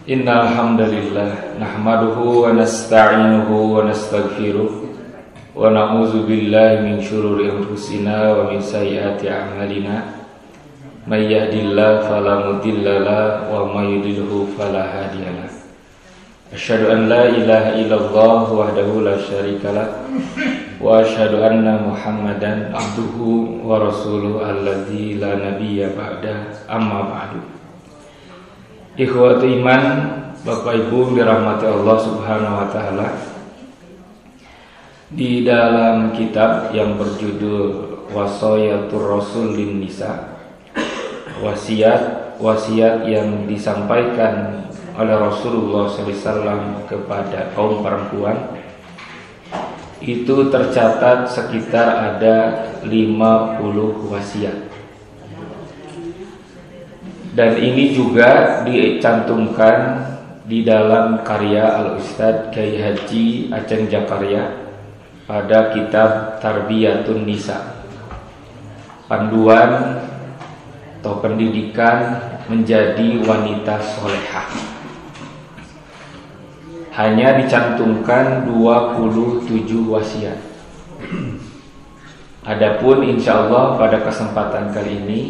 Innal hamdalillah nahmaduhu wa nasta'inuhu wa nastaghfiruh wa na'udzu billahi min shururi anfusina wa min sayyiati a'malina may yahdihillahu fala mudhillalah wa may yudhlilhu fala hadiyalah. Asyhadu an la ilaha illallah wahdahu la syarikalah wa asyhadu anna Muhammadan abduhu wa rasuluhu alladzi la nabiyya ba'da, amma ba'du. Ikhwati iman, Bapak Ibu dirahmati Allah Subhanahu wa taala. Di dalam kitab yang berjudul Wasayatur Rasul lin Nisa, wasiat yang disampaikan oleh Rasulullah SAW kepada kaum perempuan, itu tercatat sekitar ada 50 wasiat. Dan ini juga dicantumkan di dalam karya Al-Ustadz Kyai Haji Aceng Jakarya pada kitab Tarbiyatun Nisa, panduan atau pendidikan menjadi wanita solehah. Hanya dicantumkan 27 wasiat. Adapun insya Allah pada kesempatan kali ini,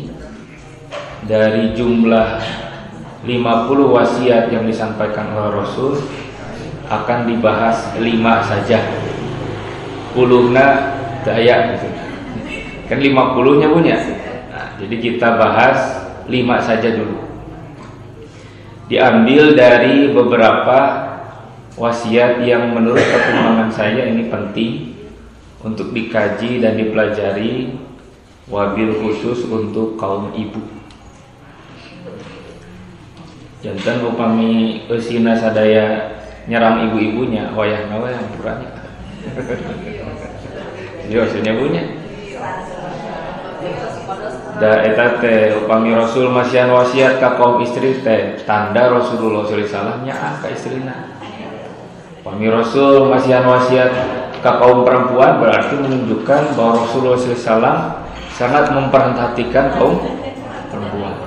dari jumlah 50 wasiat yang disampaikan oleh Rasul akan dibahas 5 saja. 10-na daya gitu. Kan 50-nya punya. Nah, jadi kita bahas 5 saja dulu. Diambil dari beberapa wasiat yang menurut pertimbangan saya ini penting untuk dikaji dan dipelajari, wabil khusus untuk kaum ibu. Jantan upami eusina sadaya nyerang ibu-ibunya, wayahna we hampuranya. Jadi maksudnya punya. Da eta teh upami Rasul masihan wasiat ka kaum istri teh, tanda Rasulullah sallallahu alaihi wasallam nyaah ka istrina. Upami Rasul masihan wasiat ka kaum perempuan, berarti menunjukkan bahwa Rasulullah sallallahu alaihi wasallam sangat memperhatikan kaum perempuan.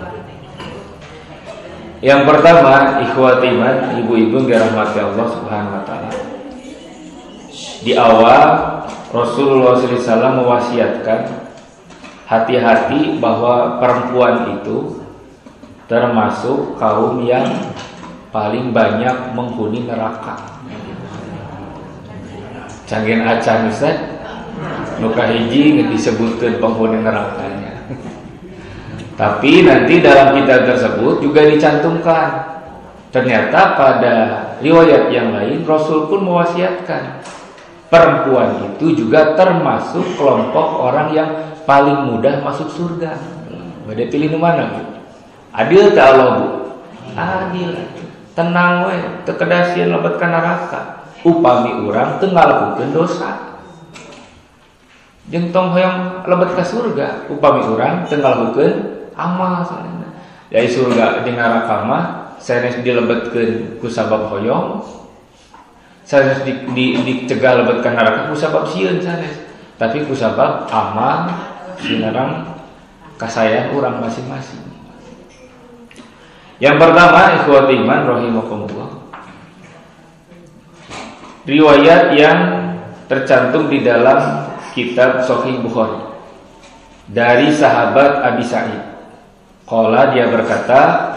Yang pertama, ikhwati iman, ibu-ibu dirahmati Allah Subhanahu wa taala. Di awal Rasulullah SAW mewasiatkan hati-hati bahwa perempuan itu termasuk kaum yang paling banyak menghuni neraka. Canggih acan Ustaz, nu kahiji disebutkeun penghuni nerakanya. Tapi nanti dalam kitab tersebut juga dicantumkan, ternyata pada riwayat yang lain Rasul pun mewasiatkan perempuan itu juga termasuk kelompok orang yang paling mudah masuk surga. Bade pilih mana Bu? Adil ta Allah Bu? Adil. Tenang we, teu kedasian lebet ka neraka. Upami urang teu ngalakukeun dosa, jeung tong hoyong lebet ka surga. Upami urang teu ngalakukeun amal salahna. Jadi surga jeung neraka mah sanes dilebetkeun ku sabab hoyong, sanes dicegah lebet ka neraka ku sabab sieun sanes, tapi ku sabab amal sinarang kasayang urang masing-masing. Yang pertama, ikhwati iman rahimakumullah, riwayat yang tercantum di dalam kitab Sahih Bukhari dari sahabat Abi Sa'id. Qala, dia berkata,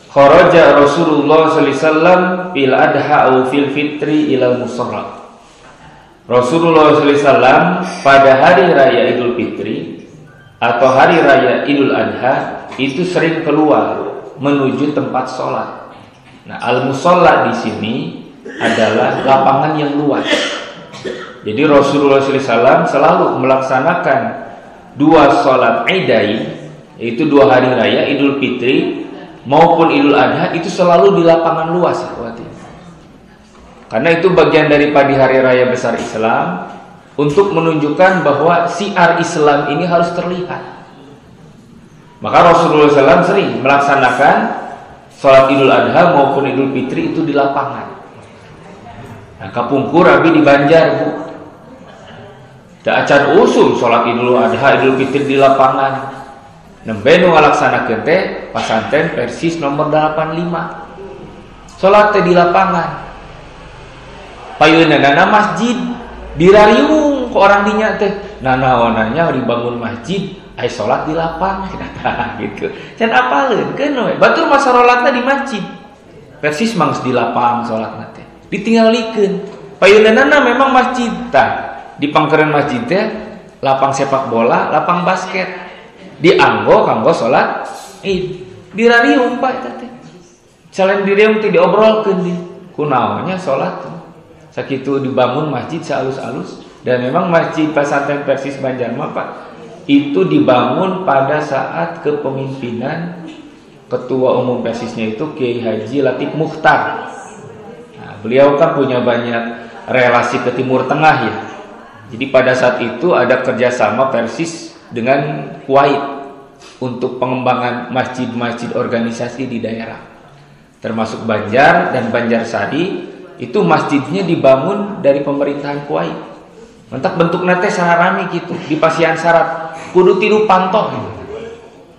kharaja Rasulullah sallallahu alaihi wasallam fil adha au fil fitri ilal musalla. Rasulullah sallallahu alaihi wasallam pada hari raya Idul Fitri atau hari raya Idul Adha itu sering keluar menuju tempat sholat. Nah, al-musalla di sini adalah lapangan yang luas. Jadi Rasulullah sallallahu alaihi wasallam selalu melaksanakan 2 sholat Idain, yaitu 2 hari raya Idul Fitri maupun Idul Adha, itu selalu di lapangan luas. Karena itu bagian daripada hari raya besar Islam, untuk menunjukkan bahwa syiar Islam ini harus terlihat. Maka Rasulullah SAW sering melaksanakan sholat Idul Adha maupun Idul Fitri itu di lapangan. Nah, kapungkur Abi di Banjar Bu, da acan usum sholat Idul Adha Idul Fitri di lapangan. nembe nu ngalaksanakeun teh pasantren Persis nomor 85. Salat teh di lapangan. Payeuneunana masjid dirariung ku orang dinya teh. Nanaonanya dibangun masjid, aya salat di lapangan gitu. Can apaleun keun we. Batur mah salatna di masjid. Persis mangsa di lapangan salatna teh. Ditinggalikeun. Payeuneunana memang masjid tah. Di pangkeureun masjid teh lapang sepak bola, lapang basket. Dianggo kanggo salat Id. Dirariung Pak eta teh. Selain diriung teh diobrolkeun di kunaonnya salat. Sakitu dibangun masjid sealus-alus dan memang masjid pesantren Persis Banjarma Pak itu dibangun pada saat kepemimpinan ketua umum Persisnya itu Kiai Haji Latif Mukhtar. Nah, beliau kan punya banyak relasi ke Timur Tengah ya. Jadi pada saat itu ada kerjasama Persis dengan Kuwait untuk pengembangan masjid-masjid organisasi di daerah, termasuk Banjar dan Banjarsari. Itu masjidnya dibangun dari pemerintahan Kuwait. Mentak bentuknya teh sararami gitu, di pasian syarat kudu tilu panto gitu.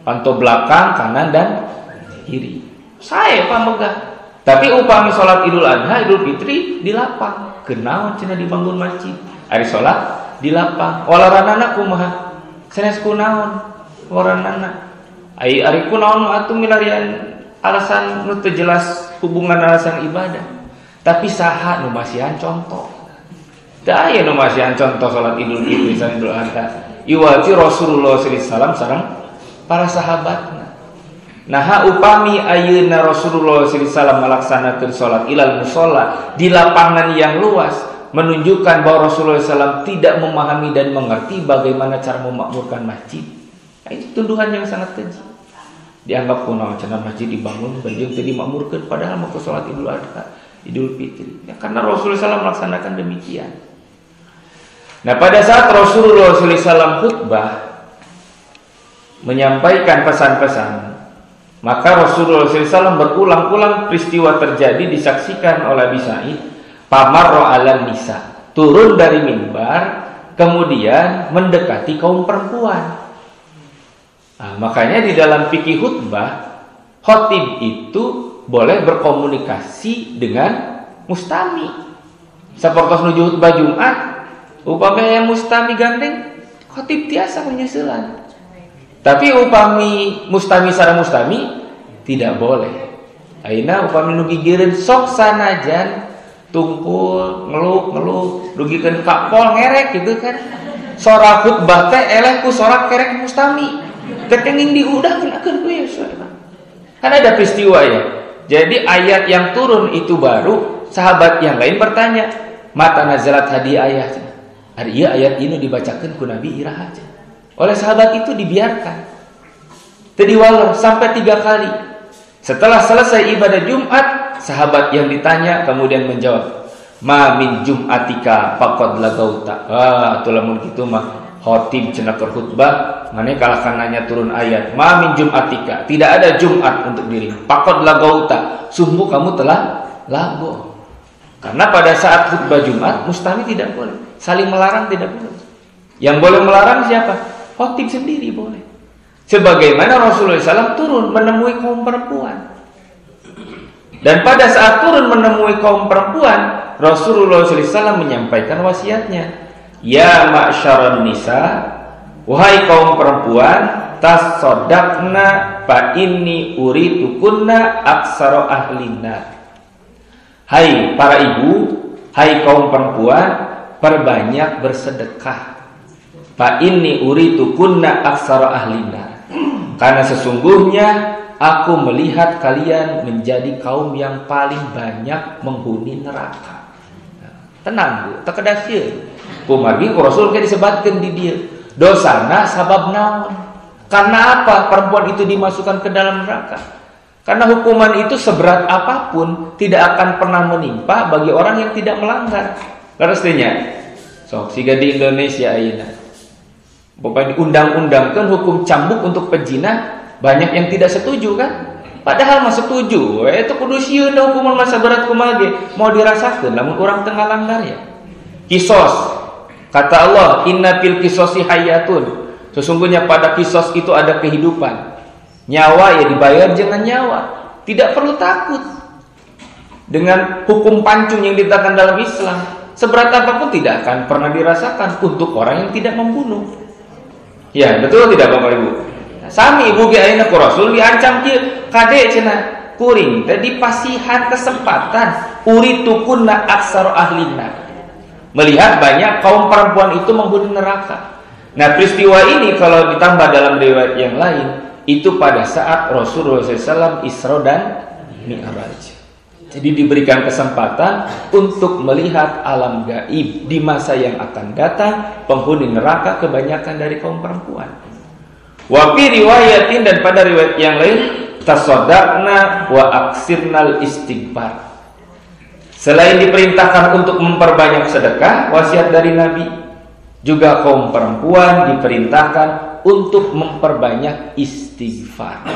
Panto belakang, kanan dan kiri. Saya pamegah. Tapi upami salat Idul Adha, Idul Fitri di lapang. Kenaon cenah dibangun masjid. Ari salat di lapang. Walaranana kumaha? Sanes kunaon? Walaranana. Ari kunaon atuh milarian alasan nu teu jelas hubungan alasan ibadah. Tapi saha nu masihan contoh. Da aya nu masihan contoh salat Idul Fitri sareng Idul Adha. Iwati Rasulullah sallallahu alaihi wasallam sareng para sahabatna. Nah, upami ayeuna Rasulullah sallallahu alaihi wasallam melaksanakeun salat ilal musalla di lapangan yang luas, menunjukkan bahwa Rasulullah SAW tidak memahami dan mengerti bagaimana cara memakmurkan masjid. Nah, itu tuduhan yang sangat keji. Dianggap kunaon cenah masjid dibangun banjing teu dimakmurkeun padahal mau ke salat Idul Adha. Idul Fitri. Ya, karena Rasulullah SAW melaksanakan demikian. Nah, pada saat Rasulullah SAW khutbah menyampaikan pesan-pesan, maka Rasulullah SAW berulang-ulang peristiwa terjadi disaksikan oleh Abi Sa'id. Pamarro alan nisa, turun dari mimbar, kemudian mendekati kaum perempuan. Nah, makanya di dalam fikih khutbah, khotib itu boleh berkomunikasi dengan mustami. Sapertos nuju khutbah Jumat, upami yang mustami gandeng, khotib tiasa penyesulan. Tapi upami mustami sareng mustami tidak boleh. Ayeuna upami nu gigireun sok sanajan tungkul ngeluk dugikeun kapol ngerek gitu kan. Sora khutbah teh eleh ku sorak kerek mustami. Ketenging diudahkeun ku ya saudara. Kan ada peristiwa ya. Jadi ayat yang turun itu baru sahabat yang lain bertanya, mata nazalat hadi ayat. Hari iya ayat ini dibacakan ku Nabi iraha. Oleh sahabat itu dibiarkan. Tadi walor sampai 3 kali. Setelah selesai ibadah Jumat, sahabat yang ditanya kemudian menjawab, ma min jum'atika faqad lagauta. Atuh lamun kitu mah khotib cenah keur khutbah mane kalahkan nanya turun ayat ma min jum'atika, tidak ada Jumat untuk dirimu. Faqad lagauta, sungguh kamu telah lago. Karena pada saat khutbah Jumat mustami tidak boleh, saling melarang tidak boleh. Yang boleh melarang siapa? Khotib sendiri boleh. Sebagaimana Rasulullah SAW turun menemui kaum perempuan. Dan pada saat turun menemui kaum perempuan, Rasulullah SAW menyampaikan wasiatnya. Ya ma'syaran nisa, wahai kaum perempuan, tasaddaqna fa inni uritukunna aksara ahlinna. Hai para ibu, hai kaum perempuan, perbanyak bersedekah. Fa inni uritukunna aksara ahlinna. Karena sesungguhnya aku melihat kalian menjadi kaum yang paling banyak menghuni neraka. Tenang Bu, tak kedasieun. Kumargi ku Rasul ke disebutkan di dia. Dosana sabab naon? Karena apa perempuan itu dimasukkan ke dalam neraka? Karena hukuman itu seberat apapun tidak akan pernah menimpa bagi orang yang tidak melanggar. Larasnya, sok siga di Indonesia ayeuna. Pokoknya diundang-undangkan hukum cambuk untuk pezina, banyak yang tidak setuju kan? Padahal mah setuju. Itu kudu sieun hukuman masa berat kumaha ge mau dirasakeun lamun urang teu ngalanggar ya. Kisos. Kata Allah, inna fil qisasi hayatun. Sesungguhnya pada kisos itu ada kehidupan. Nyawa ya dibayar dengan nyawa. Tidak perlu takut dengan hukum pancung yang ditetapkan dalam Islam. Seberat apapun tidak akan pernah dirasakan untuk orang yang tidak membunuh. Ya, betul tidak Bapak Ibu? Sami ibu ge ayeuna ku Rasul diancam kieu kade cenah kuring tadi pasihan kesempatan uritukunna aksar ahlina. Melihat banyak kaum perempuan itu menghuni neraka. Nah, peristiwa ini kalau ditambah dalam riwayat yang lain itu pada saat Rasulullah SAW Isra dan Mi'raj. Jadi diberikan kesempatan untuk melihat alam gaib di masa yang akan datang. Penghuni neraka kebanyakan dari kaum perempuan. Wa fi riwayatin, dan pada riwayat yang lain, tasaddaqna wa aksirnal istighfar. Selain diperintahkan untuk memperbanyak sedekah, wasiat dari Nabi, juga kaum perempuan diperintahkan untuk memperbanyak istighfar.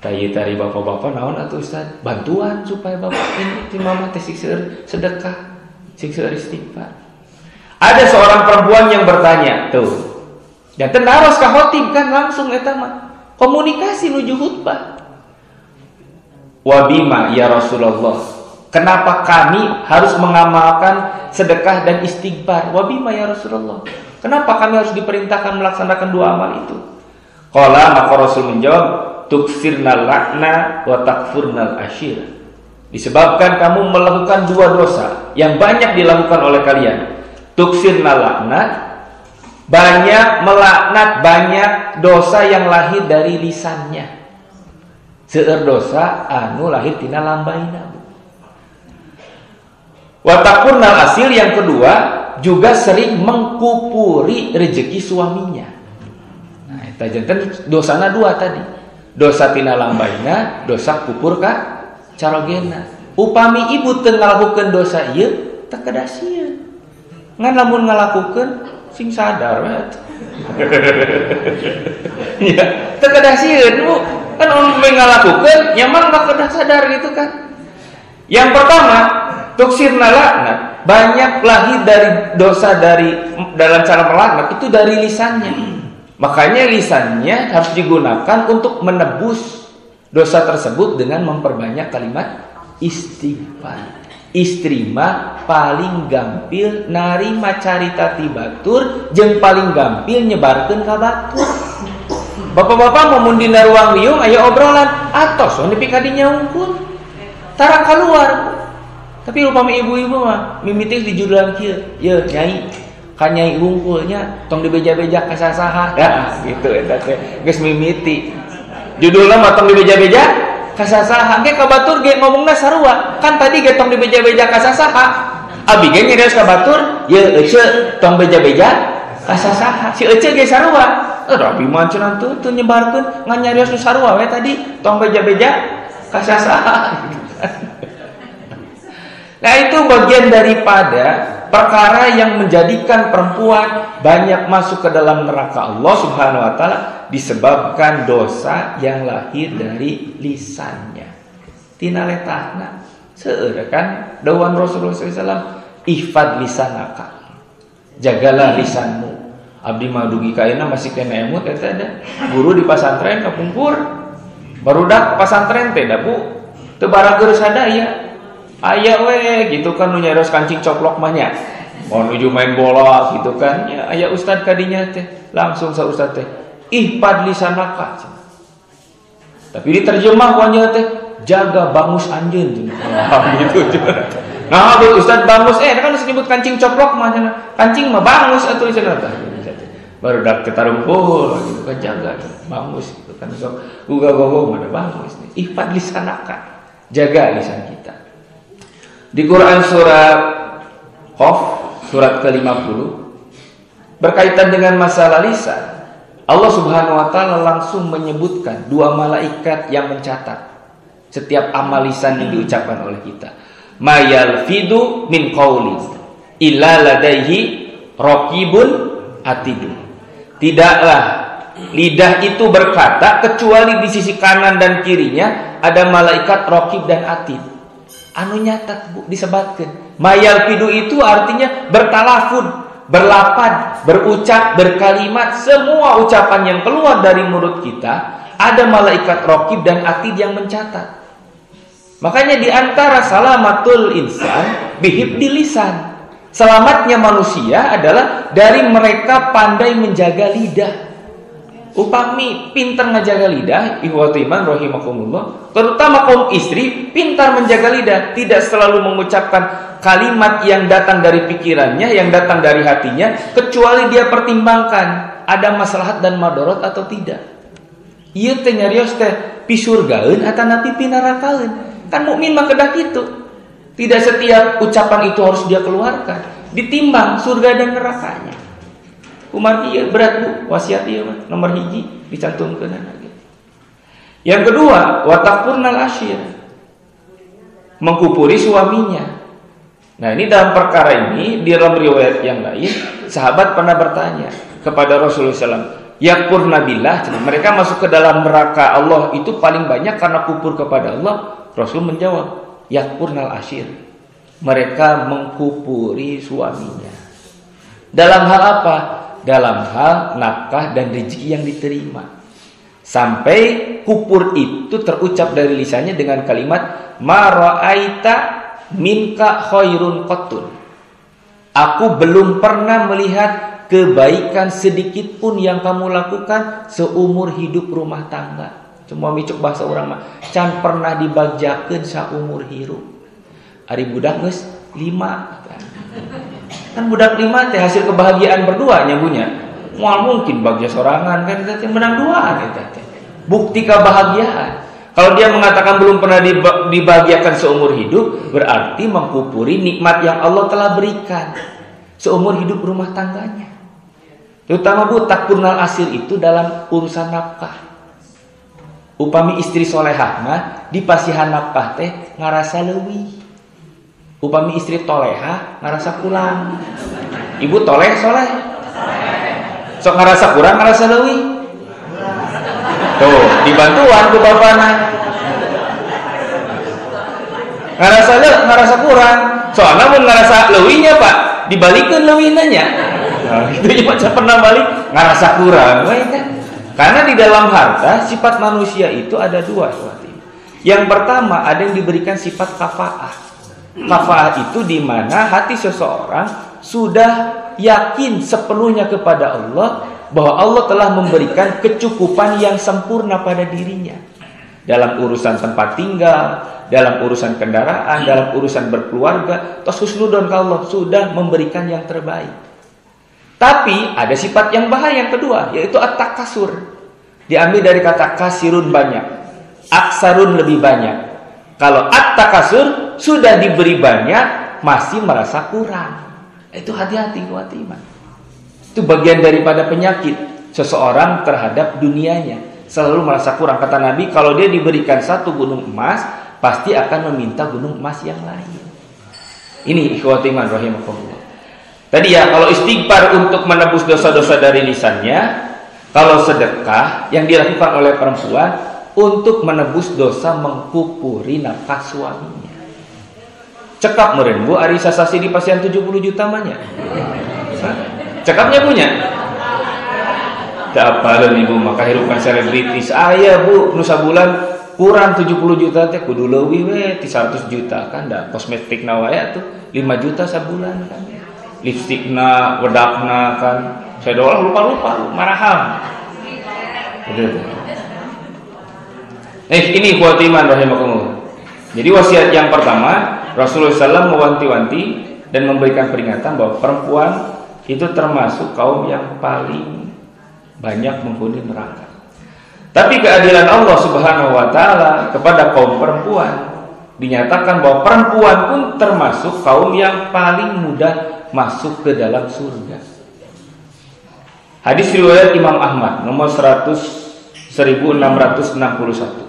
Tari bapak-bapak naon atuh Ustaz? Bantuan supaya bapak ini mama teh siksa sedekah, siksa istighfar. Ada seorang perempuan yang bertanya, tuh. Dan tenaros ka khotib kan langsung eta mah komunikasi nuju khutbah. Wa bima ya Rasulullah, kenapa kami harus mengamalkan sedekah dan istighfar? Wa bima ya Rasulullah, kenapa kami harus diperintahkan melaksanakan dua amal itu? Qala, maka Rasul menjawab, tuksirnal lakna wa takfurnal ashir. Disebabkan kamu melakukan dua dosa yang banyak dilakukan oleh kalian. Tuksirnal lakna, banyak melaknat, banyak dosa yang lahir dari lisannya. Seueur dosa anu lahir tina lambaina. Wa takfurnal ashir, yang kedua juga sering mengkupuri rezeki suaminya. Nah, eta janten dosana dua tadi. Dosa tina lambaina, dosa kupur ka carogena. Upami ibu teu ngalakukeun dosa ieu teu kedasieun. Ngan lamun ngalakukeun sing sadar we. Ya, teu kedasieun Bu. Kan mun ngalakukeun nyaman mah kedah sadar gitu kan. Yang pertama, tuksirna laknat, banyak lahir dari dosa dari dalam cara melaknat itu dari lisannya. Makanya lisannya harus digunakan untuk menebus dosa tersebut dengan memperbanyak kalimat istighfar. Istri mah paling gampil narima carita ti batur jeung paling gampil nyebarkeun ka batur. Bapak-bapak mun dina ruang liung aya obrolan atos we nepi ka dinya unggul. Tara keluar. Tapi upami ibu-ibu mah mimiting di jurulan kieu, "Ye, nyai, kan nyai wungkulnya tong dibeja-beja ka sasaha." Ya, gitu eta teh. Geus mimiti. Judulna mah tong dibeja-beja ka sasaha. Ge ka batur ge ngomongna sarua. Kan tadi ge tong dibeja-beja ka sasaha. Abi ge nyarios ka batur, "Ye, euceuk tong beja-beja ka sasaha." Si euceuk ge sarua. Rabi mah cenah teu nyebarkeun ngan nyarios nu sarua we tadi tong beja-beja ka sasaha. Nah, itu bagian daripada perkara yang menjadikan perempuan banyak masuk ke dalam neraka Allah Subhanahu wa taala disebabkan dosa yang lahir dari lisannya. Tina letahna seueur kan dawuhan Rasulullah SAW, ihfad lisanaka. Jagalah lisanmu. Abdi mah dugi ka ayeuna masih kena emut eta ada. Guru di pasantren kapungkur. Barudak pasantren teh da Bu. Teu barageus sadaya. Aya we gitu kan nu nyarios kancing coplok mah nya. Mau nuju main bola gitu kan. Ya aya ustad kadinya teh. Langsung sa ustad teh, ihfad lisanaka. Tapi diterjemah wanya teh, jaga bangus anjeun. Gitu. Nah, ustad bangus kan disebut kancing coplok mah nya. Kancing mah bangus atuh cenah teh. Baru dak ketarumpul gitu kan, jaga bangus gitu kan. Sok uga-uga mah bangus. Ihfad lisanaka. Jaga lisan kita. Di Quran surat Qaf surat ke-50 berkaitan dengan masalah lisan, Allah Subhanahu wa taala langsung menyebutkan dua malaikat yang mencatat setiap amal lisan yang diucapkan oleh kita. Mayalfidu min qaulin illa ladaihi raqibun atidun. Tidaklah lidah itu berkata kecuali di sisi kanan dan kirinya ada malaikat raqib dan atid. Anu nyatat Bu, disebatkan. Mayalfidu itu artinya bertalafud, berlapad, berucap, berkalimat, semua ucapan yang keluar dari mulut kita ada malaikat raqib dan atid yang mencatat. Makanya di antara salamatul insan bihifdil lisan. Selamatnya manusia adalah dari mereka pandai menjaga lidah. Upami pintar menjaga lidah, ikhwatu iman rahimakumullah, terutama kaum istri pintar menjaga lidah, tidak selalu mengucapkan kalimat yang datang dari pikirannya, yang datang dari hatinya, kecuali dia pertimbangkan ada maslahat dan madarat atau tidak. Ieu teh nyarios teh pisurgaeun atau pipi nerakaeun. Kan mukmin mah kedah kitu. Tidak setiap ucapan itu harus dia keluarkan, ditimbang surga dan nerakanya. Umar ieu berat Bu, wasiat ieu mah nomor 1 dicantumkeun lagi. Yang kedua, wa takfurnal asyir. Mengkupuri suaminya. Nah, ini dalam perkara ini di dalam riwayat yang lain, sahabat pernah bertanya kepada Rasulullah SAW, yakfurna billah, mereka masuk ke dalam neraka Allah itu paling banyak karena kufur kepada Allah. Rasul menjawab, yakfurnal asyir. Mereka mengkupuri suaminya. Dalam hal apa? Dalam hal nafkah dan rezeki yang diterima. Sampai kufur itu terucap dari lisannya dengan kalimat ma ra'aita minka khairun qattun. Aku belum pernah melihat kebaikan sedikit pun yang kamu lakukan seumur hidup rumah tangga. Cuma micuk bahasa orang mah can pernah dibagjakeun saumur hirup. Ari budak geus 5 kan budak 5 teh hasil kebahagiaan berdua nya bunya. Moal mungkin bagja sorangan kan teh menang duaan eta teh. Bukti kebahagiaan. Kalau dia mengatakan belum pernah dibahagiakan seumur hidup, berarti mengkupuri nikmat yang Allah telah berikan seumur hidup rumah tangganya. Terutama Bu, takfurnal asir itu dalam urusan nafkah. Upami istri solehah mah dipasihan nafkah teh ngarasa leuwih. Upami istri toleha ngarasa kurang. Ibu toleh soleh. Sok ngarasa kurang ngarasa leuwih. Tuh, dibantuan ku bapana. Ngarasa kurang. Soalnya mun ngarasa leuwihnya Pak, dibalikeun leuwihna nya. Nah, itu macam pernah balik ngarasa kurang. Wah, kan? Karena di dalam harta sifat manusia itu ada dua. Yang pertama ada yang diberikan sifat kafaah. Kafaah itu di mana hati seseorang sudah yakin sepenuhnya kepada Allah bahwa Allah telah memberikan kecukupan yang sempurna pada dirinya. Dalam urusan tempat tinggal, dalam urusan kendaraan, dalam urusan berkeluarga, husnudon ka Allah sudah memberikan yang terbaik. Tapi ada sifat yang bahaya yang kedua, yaitu at-takasur. Diambil dari kata kasirun banyak, aksarun lebih banyak. Kalau at-takasur sudah diberi banyak masih merasa kurang. Itu hati-hati buat iman. Itu bagian daripada penyakit seseorang terhadap dunianya. Selalu merasa kurang. Kata Nabi, kalau dia diberikan 1 gunung emas, pasti akan meminta gunung emas yang lain. Ini ikhwati iman rahimakumullah. Tadi ya, kalau istighfar untuk menebus dosa-dosa dari lisannya, kalau sedekah yang dilakukan oleh perempuan untuk menebus dosa mengkupuri nafkah suaminya. Cekap meureun Bu ari sasasi di pasien 70 juta mahnya. Cekapnya punya. Tak apaleun Ibu maka hirupan selebritis aya Bu nu sabulan kurang 70 juta teh kudu leuwih we ti 100 juta kan da kosmetik na wae atuh 5 juta sabulan kan. Lipstikna, wedakna kan. Saya doang lupa maraham. Gitu. Ini kuat iman rahimakumullah. Jadi wasiat yang pertama, Rasulullah SAW mewanti-wanti dan memberikan peringatan bahwa perempuan itu termasuk kaum yang paling banyak menghuni neraka. Tapi keadilan Allah Subhanahu wa taala kepada kaum perempuan dinyatakan bahwa perempuan pun termasuk kaum yang paling mudah masuk ke dalam surga. Hadis riwayat Imam Ahmad nomor 1661.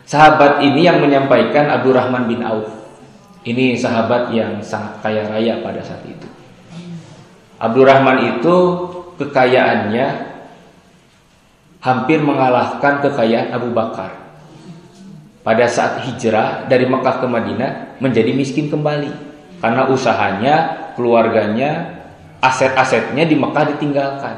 Sahabat ini yang menyampaikan Abdurrahman bin Auf. Ini sahabat yang sangat kaya raya pada saat itu. Abdurrahman itu kekayaannya hampir mengalahkan kekayaan Abu Bakar. Pada saat hijrah dari Mekah ke Madinah menjadi miskin kembali. Karena usahanya, keluarganya aset-asetnya di Mekah ditinggalkan.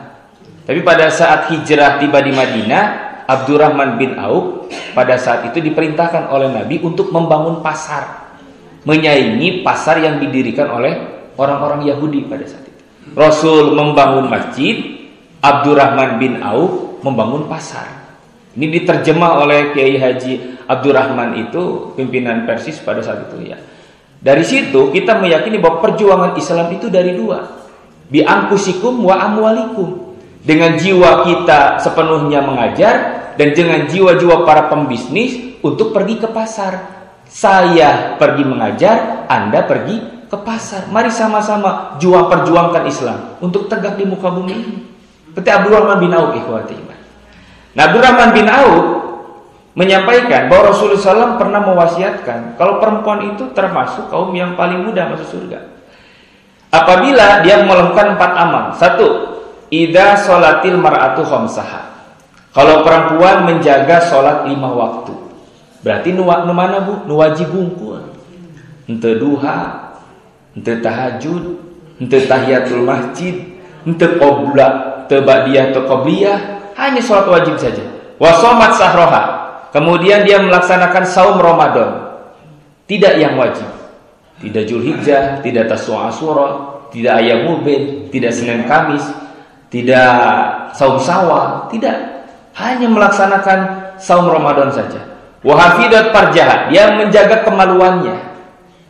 Tapi pada saat hijrah tiba di Madinah, Abdurrahman bin Auf pada saat itu diperintahkan oleh Nabi untuk membangun pasar, menyaingi pasar yang didirikan oleh orang-orang Yahudi pada saat itu. Rasul membangun masjid, Abdurrahman bin Auf membangun pasar. Ini diterjemah oleh Kiai Haji Abdurrahman, itu pimpinan Persis pada saat itu ya. Dari situ kita meyakini bahwa perjuangan Islam itu dari dua, bi anfusikum wa amwalikum. Dengan jiwa kita sepenuhnya mengajar, dan dengan jiwa-jiwa para pembisnis untuk pergi ke pasar. Saya pergi mengajar, Anda pergi ke pasar. Mari sama-sama perjuangkan Islam untuk tegak di muka bumi ini. Seperti Abdurrahman bin Auf, ikhwati iman. Nah, Abdurrahman bin Auf menyampaikan bahwa Rasulullah SAW pernah mewasiatkan kalau perempuan itu termasuk kaum yang paling mudah masuk surga apabila dia melakukan 4 amal. 1. Idza sholatil mar'atu khamsaha. Kalau perempuan menjaga sholat 5 waktu. Berarti nu mana Bu? Nu wajib bungkul. Henteu duha, henteu tahajud, henteu tahiyatul masjid, henteu qobla, teu ba'diyah, teu qobliyah, hanya sholat wajib saja. Wa shamat sahroha. Kemudian dia melaksanakan saum Ramadan. Tidak yang wajib. Tidak Zulhijjah, tidak Tasu'a Asyura, tidak Ayyamul Bid, tidak Senin Kamis, tidak saum Syawal, tidak, hanya melaksanakan saum Ramadan saja. Wa hafidat farjaha, dia menjaga kemaluannya,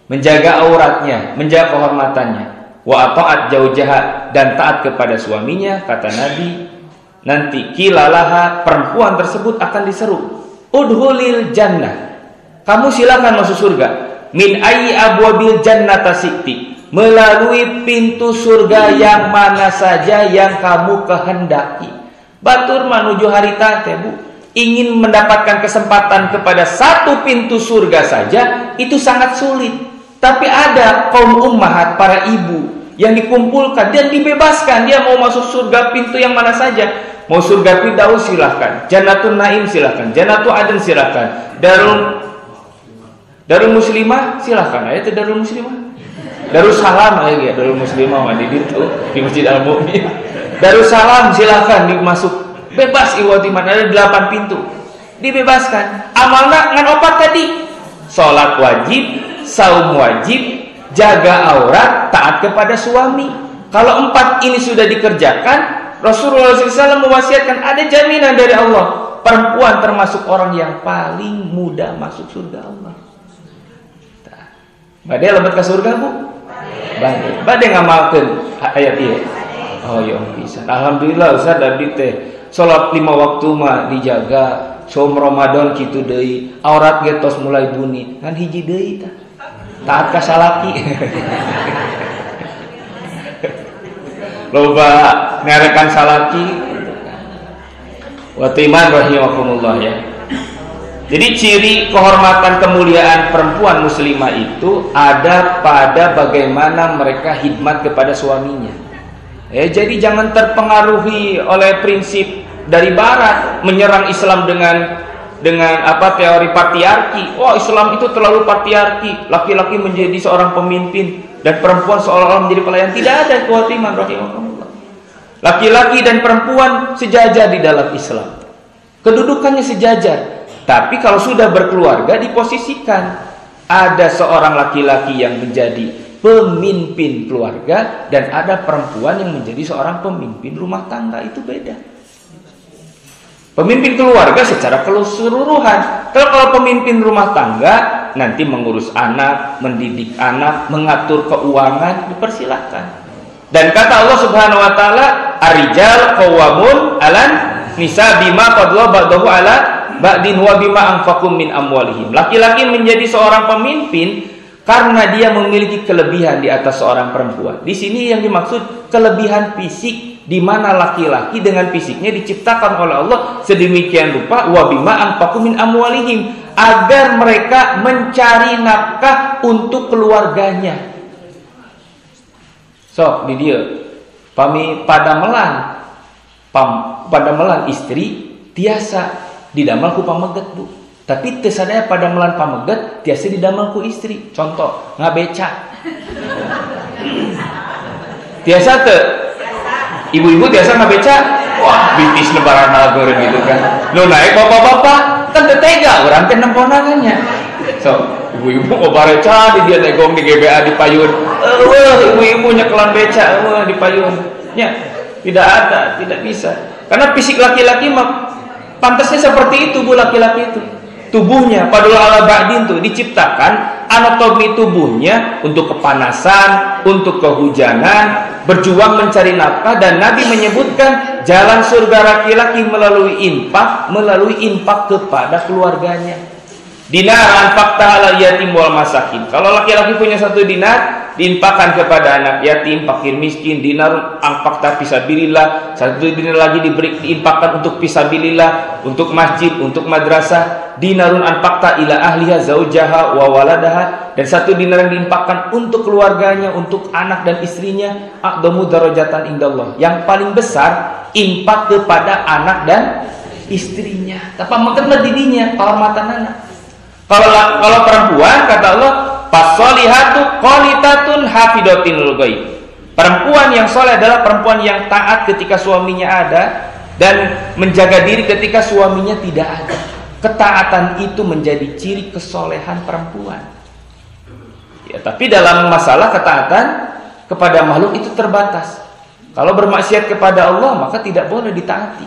menjaga auratnya, menjaga kehormatannya. Wa ata'at zaujaha, dan taat kepada suaminya. Kata Nabi, nanti kilalaha, perempuan tersebut akan diseru, udhulil jannah, kamu silakan masuk surga. Min ayyi abwabil jannata si'ti, melalui pintu surga yang mana saja yang kamu kehendaki. Batur manuju harita teh Bu, ingin mendapatkan kesempatan kepada satu pintu surga saja itu sangat sulit. Tapi ada kaum ummahat, para ibu yang dikumpulkan dan dibebaskan, dia mau masuk surga pintu yang mana saja. Mau surga Firdaus silahkan, Jannatul Naim silahkan, Jannatul Adn silahkan, Darul Muslimah silahkan. Itu Darul Muslimah, Darussalam ya, Darul Muslimah mandi itu di Masjid Al-Mu'min. Darussalam silahkan dimasuk, bebas iwatiman, ada 8 pintu, dibebaskan. Amalna ngan opat tadi, sholat wajib, saum wajib, jaga aurat, taat kepada suami. Kalau 4 ini sudah dikerjakan, Rasulullah SAW mewasiatkan, ada jaminan dari Allah, perempuan termasuk orang yang paling mudah masuk surga Allah. Badai lebat ke surga Bu? Badai ngamalkeun ayat ieu. Oh ya bisa. Alhamdulillah Ustaz David teh salat 5 waktu mah dijaga, saum Ramadan kitu deui, aurat ge tos mulai bunyi, ngan hiji deui tah. Taat ka salaki. Loba nerekan salaki. Wa timan rahimakumullah ya. Jadi ciri kehormatan kemuliaan perempuan muslimah itu ada pada bagaimana mereka khidmat kepada suaminya. Jadi jangan terpengaruhi oleh prinsip dari barat, menyerang Islam dengan teori patriarki. Oh, Islam itu terlalu patriarki, laki-laki menjadi seorang pemimpin dan perempuan seolah-olah menjadi pelayan. Tidak ada kuatiman rahimahullah. Laki-laki dan perempuan sejajar di dalam Islam, kedudukannya sejajar. Tapi kalau sudah berkeluarga diposisikan, ada seorang laki-laki yang menjadi pemimpin keluarga dan ada perempuan yang menjadi seorang pemimpin rumah tangga, itu beda. Pemimpin keluarga secara keseluruhan. Kalau pemimpin rumah tangga nanti mengurus anak, mendidik anak, mengatur keuangan, dipersilakan. Dan kata Allah Subhanahu wa taala, ar-rijal qawwamun 'alan nisa bima qadwa ba'dahu 'ala ba'din wa bima anfaqum min amwalihim. Laki-laki menjadi seorang pemimpin karena dia memiliki kelebihan di atas seorang perempuan. Di sini yang dimaksud kelebihan fisik, di mana laki-laki dengan fisiknya diciptakan oleh Allah sedemikian rupa wa bima anfaqum min amwalihim, agar mereka mencari nafkah untuk keluarganya. Sok di dia padamelan istri tiasa didamel ku pameget Bu, tapi teu sadaya padamelan pameget tiasa didamel ku istri. Contoh ngabeca Tiasa teu? Ibu-ibu tiasa ngabeca? Wah, bitis lebaran algor gitu kan. Nu naik bapak-bapak kan tega urang teh nemponangannya. So, ibu-ibu ngobareca di dia negong di GBA di payun. Ibu-ibu nyekelan beca di payun. Ya, tidak ada, tidak bisa. Karena fisik laki-laki mah pantasnya seperti itu, Bu, laki-laki itu. Tubuhnya padahal ala ba'din tuh diciptakan anatomi tubuhnya untuk kepanasan, untuk kehujanan, berjuang mencari nafkah, dan Nabi menyebutkan jalan surga laki-laki melalui infak kepada keluarganya. Dinar anfaqta ala yatim wal masakin. Kalau laki-laki punya 1 dinar, diinfakkan kepada anak yatim, fakir miskin. Dinar anfaqta fisabilillah. 1 dinar lagi diinfakkan untuk fisabilillah, untuk masjid, untuk madrasah. Dinarun anfaqta ila ahliha zaujaha wa waladaha. Dan 1 dinar yang diinfakkan untuk keluarganya, untuk anak dan istrinya. Aqdamu darajatan indallah. Yang paling besar infak kepada anak dan istrinya. Tapi makna didinya kehormatan anak. Kalau perempuan, kata Allah, fasolihatu qanitatun hafidatinul ghaib. Perempuan yang soleh adalah perempuan yang taat ketika suaminya ada dan menjaga diri ketika suaminya tidak ada. Ketaatan itu menjadi ciri kesolehan perempuan. Ya, tapi dalam masalah ketaatan kepada makhluk itu terbatas. Kalau bermaksiat kepada Allah maka tidak boleh ditaati.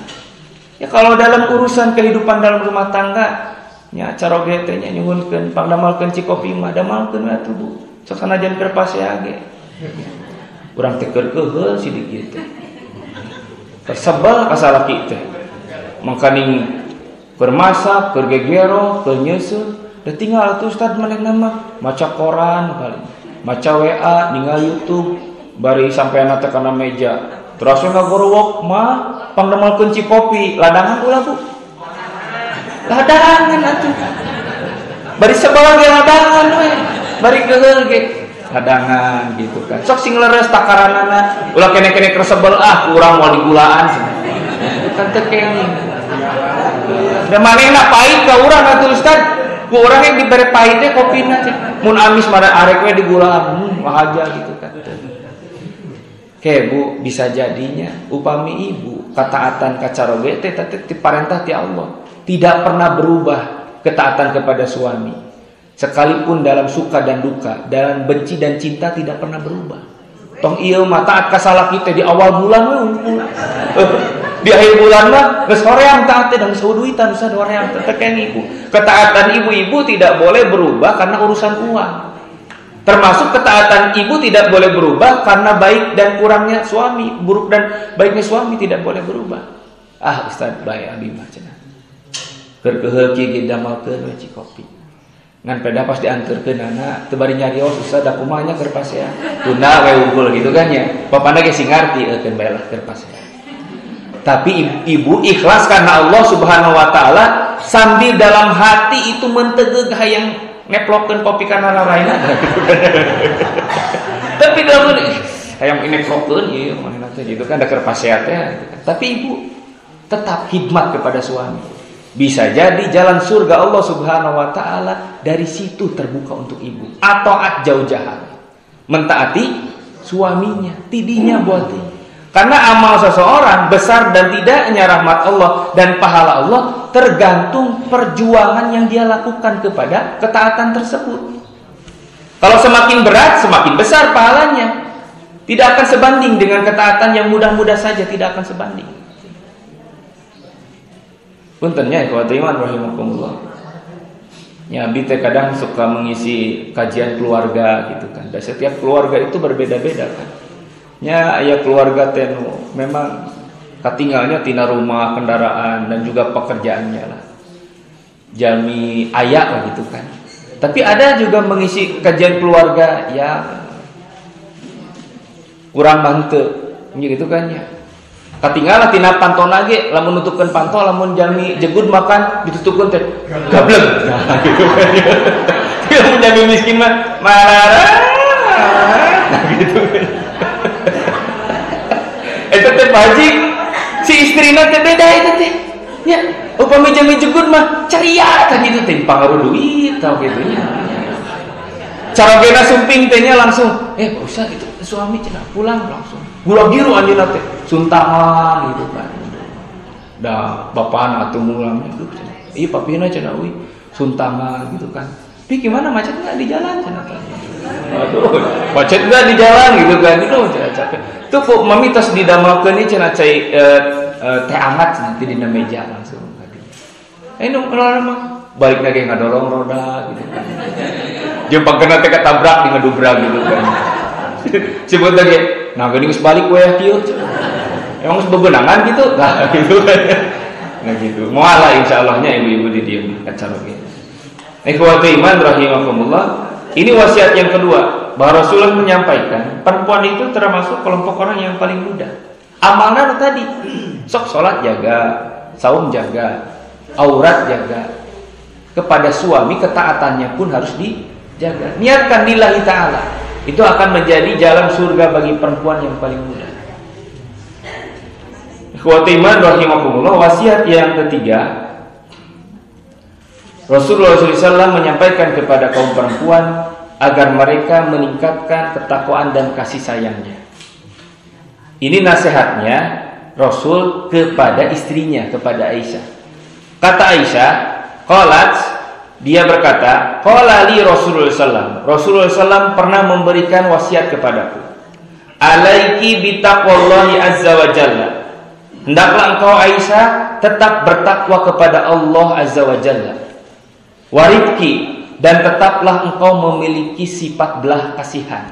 Ya, kalau dalam urusan kehidupan dalam rumah tangga, nya cara ge teh nya nyuhunkeun pangdamalkeun cikopi mah damalkeun atuh Bu. Sok sanajan keur pasea ge. Urang teh keur keheul sidik ieu teh. Tersebal ka salaki teh. Mangkaning keur masak, keur gegero, keur nyeuseul, da tinggal atuh Ustaz manehna mah maca koran paling. Maca WA, ningali YouTube, bari sampean teh kana meja. Terus ngagorowok mah pangdamalkeun cikopi, ladangan ulah Bu. Ladangan atuh. Bari sebalang ge ladangan we. Bari geul ge ladangan gitu kan. Sok sing leres takaranana, ulah kene-kene keur sebel urang moal digulaan. Kan teu kenging. Da manehna pahit ka urang atuh Ustaz. Ku urang yang dibere pahit teh kopina teh. Mun amis mara arek we digulaan, wahaja gitu kan. Oke Bu, bisa jadinya upami ibu ketaatan ka cara we teh diparentah ti Allah. Tidak pernah berubah ketaatan kepada suami. Sekalipun dalam suka dan duka, dalam benci dan cinta tidak pernah berubah. Tong ieu mah taat ka salaki teh di awal bulan we unggul. Di akhir bulan mah geus hoream taat teh dan geus duitan usah hoream teh keng ibu. Ketaatan ibu-ibu tidak boleh berubah karena urusan uang. Termasuk ketaatan ibu tidak boleh berubah karena baik dan kurangnya suami, buruk dan baiknya suami tidak boleh berubah. Ah Ustaz bae abi mah cenah. Keur keheul kieu damalkeun we cikopi. Ngan peda pas dianterkeun anak teu bari nyarios Ustaz da kumaha nya keur pasea. Tuna we unggul gitu kan ya. Bapana ge sing ngarti eukeun bae lah keur pasea. Tapi ibu ikhlas karena Allah Subhanahu wa taala sambil dalam hati itu mentegeg hayang neplokkeun kopi kana laraina gitu kan. Tapi dalam hayang neplokkeun ieu manehna teh gitu kan da keur pasea teh. Tapi ibu tetap khidmat kepada suami. Bisa jadi jalan surga Allah Subhanahu wa taala dari situ terbuka untuk ibu. Atau jauh jahat. Mentaati suaminya, tidinya buat ini. Karena amal seseorang besar dan tidaknya rahmat Allah dan pahala Allah tergantung perjuangan yang dia lakukan kepada ketaatan tersebut. Kalau semakin berat, semakin besar pahalanya. Tidak akan sebanding dengan ketaatan yang mudah-mudah saja, tidak akan sebanding. Puntennya ikhwati iman rahimakumullah. Ya, bite kadang suka mengisi kajian keluarga gitu kan. Dan setiap keluarga itu berbeda-beda kan. Ya, aya keluarga teh memang katinggalnya tina rumah, kendaraan dan juga pekerjaannya lah. Jami aya lah gitu kan. Tapi ada juga mengisi kajian keluarga ya kurang manteu gitu kan ya. Katinggalan tina pantona ge lamun nutupkeun panto lamun jami jegud makan ditutupkeun teh gableng. Nah gitu kan. Lamun jami miskin mah marah. Nah gitu. Eta teh Haji si istrina teh beda eta teh. Nya upami jami jegud mah ceria tah gitu teh pangaruh duit tah gitu nya. Cara gena sumping teh nya langsung Pak Ustaz itu suami cenah pulang langsung. Gula giru anjeunna teh suntangan gitu kan. Da bapana atuh mulang gitu. Ieu papina cenah euy suntangan gitu kan. Tapi gimana macet enggak di jalan cenah tanya. Aduh, macet enggak di jalan gitu kan. Itu capek. Tuh kok mami tos didamelkeun ieu cenah cai teh hangat nanti dina meja langsung tadi. Nu mah balik lagi ngadorong roda gitu kan. Jeung pangkeuna teh katabrak di ngedubrak gitu kan. Sebut lagi, nah geuning geus balik we kieu. Emang geus bebenangan gitu? Nah gitu kan. Nah gitu. Moal insyaallah-nya ibu-ibu di dieu acara ge. Ikhwati iman rahimakumullah. Ini wasiat yang kedua, bahwa Rasulullah menyampaikan perempuan itu termasuk kelompok orang yang paling mudah. Amalnya tadi, sok sholat jaga, saum jaga, aurat jaga. Kepada suami ketaatannya pun harus dijaga. Niatkan lillahi ta'ala. Itu akan menjadi jalan surga bagi perempuan yang paling mudah. Ikhwati iman rahimakumullah, wasiat yang ketiga, Rasulullah SAW menyampaikan kepada kaum perempuan agar mereka meningkatkan ketakwaan dan kasih sayangnya. Ini nasihatnya Rasul kepada istrinya, kepada Aisyah. Kata Aisyah, qalat, dia berkata, qala li Rasulullah SAW. Rasulullah SAW pernah memberikan wasiat kepadaku. Alaiki bitaqwallahi azza wa jalla. Hendaklah engkau Aisyah tetap bertakwa kepada Allah azza wa jalla. Waridki, dan tetaplah engkau memiliki sifat belah kasihan,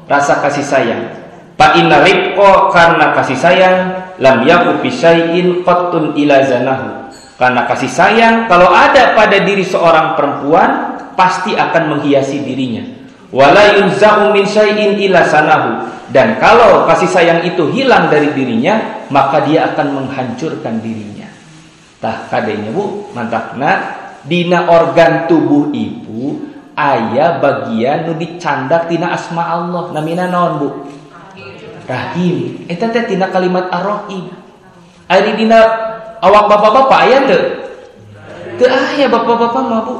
rasa kasih sayang. Fa inna rifqa, karena kasih sayang, lam yaku fi syai'in qattun ila zanahu. Karena kasih sayang kalau ada pada diri seorang perempuan pasti akan menghiasi dirinya. Wala yunza'u min syai'in ila sanahu. Dan kalau kasih sayang itu hilang dari dirinya, maka dia akan menghancurkan dirinya. Tah kadenya Bu, mantapna dina organ tubuh ibu aya bagian nu dicandak tina asma Allah. Namina naon Bu? Rahim. Eta teh tina kalimat ar-rahim. Ari dina awak bapak-bapak aya teu? Teu aya bapak-bapak mah Bu.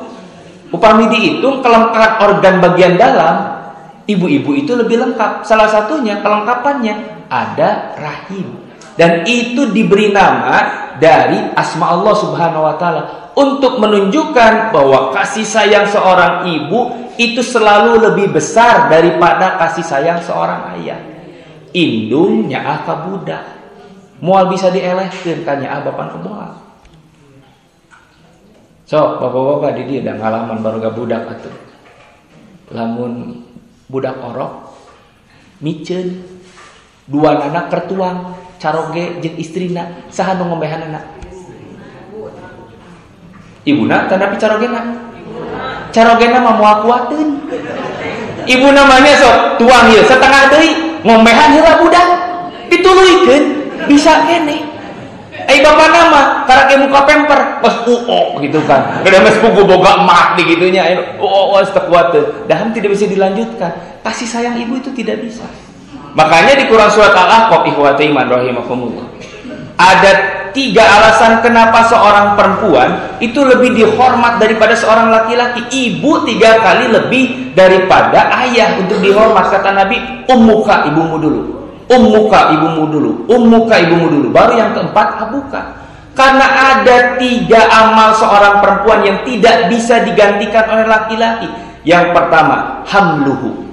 Upami dihitung kelengkapan organ bagian dalam, ibu-ibu itu lebih lengkap. Salah satunya kelengkapannya ada rahim. Dan itu diberi nama dari asma Allah Subhanahu wa taala untuk menunjukkan bahwa kasih sayang seorang ibu itu selalu lebih besar daripada kasih sayang seorang ayah. Indung nyaah ka budak. Moal bisa dielehkeun ka nyaah bapan ka moal. So, bapak-bapak di dia ada ngalaman baru gak budak atuh. Lamun budak orok miceun dua anak kertuang caroge jeung istrina saha nu ngombehanana? Ibuna tanda pi carogena. Carogena mah moal kuateun. Ibuna mah nya sok tuang ieu setengah deui ngombehan heula budak dituluykeun bisa keneh. Bapak nama karake muka pemper pas gitu kan. Kada mas pugu boga emak digitunya. Sekuat dan tidak bisa dilanjutkan. Kasih sayang ibu itu tidak bisa. Makanya di Quran surat Al-Ahqaf ikhwati iman rahimakumullah. Ada 3 alasan kenapa seorang perempuan itu lebih dihormat daripada seorang laki-laki. Ibu 3 kali lebih daripada ayah untuk dihormat. Kata Nabi, ummuka, ibumu dulu. Ummuka, ibumu dulu. Ummuka, ibumu dulu. Baru yang keempat, abuka. Karena ada 3 amal seorang perempuan yang tidak bisa digantikan oleh laki-laki. Yang pertama, hamluhu.